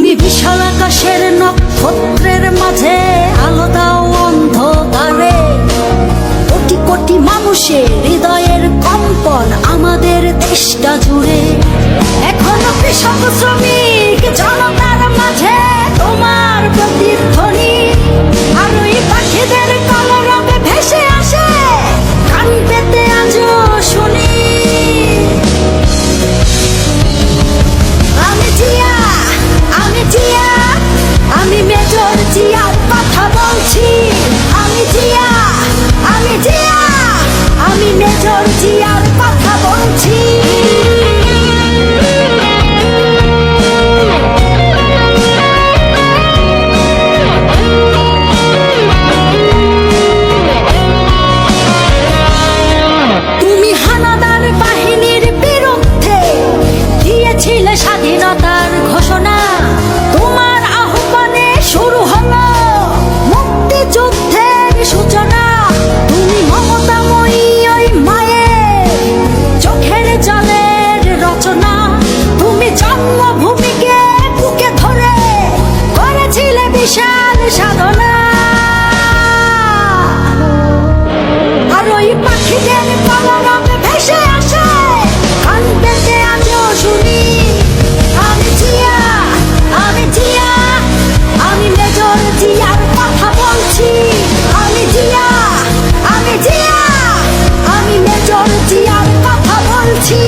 তুমি বিশাল আকাশের নক্ষত্রের মাঝে আলো দাও অন্ধকারে। কোটি কোটি মানুষের হৃদয়ের কম্পন আমাদের দেশটা জুড়ে। এখনো কৃষক শ্রমিক জনতার মাঝে তোমার প্রতিধ্বনি। আর ওই পাখিদের কলরবে ভেসে আসে কান পেতে আজও শুনি। আমি জিয়া, আমি জিয়া, আমি মেজর জিয়ার কথা বলছি। আমি জিয়া, আমি জিয়া, আমি মেজর জিয়ার কথা বলছি। তুমি হানাদার বাহিনীর বিরুদ্ধে দিয়েছিলে স্বাধীনতার ঘোষণা। তোমার আহ্বানে শুরু হলো মুক্তিযুদ্ধের সূচনা। তুমি মমতাময়ী ওই মায়ের চোখের জলের রচনা। তুমি জন্মভূমিকে বুকে ধরে করেছিলে বিশাল সাধনা। আর ওই পাখিদের কলরবে ভেসে আসে কান পেতে আজও শুনি। আমি জিয়া, আমি জিয়া, আমি মেজর জিয়ার কথা বলছি। আমি জিয়া, আমি জিয়া, আমি মেজর জিয়ার কথা বলছি।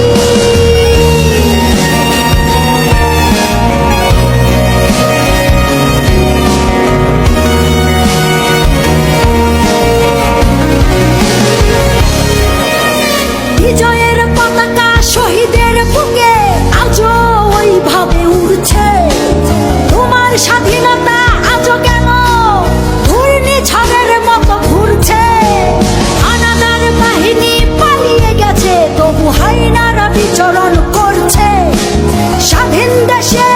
বিজয়ের পতাকা শহীদের বুকে আজও ওইভাবে উড়ছে। তোমার স্বাধীনতা আজও কেন ঘূর্ণিঝড়ের মতো ঘুরছে। হানাদার বাহিনী পালিয়ে গেছে তবু হায়নারা বিচরণ করছে। স্বাধীন দেশে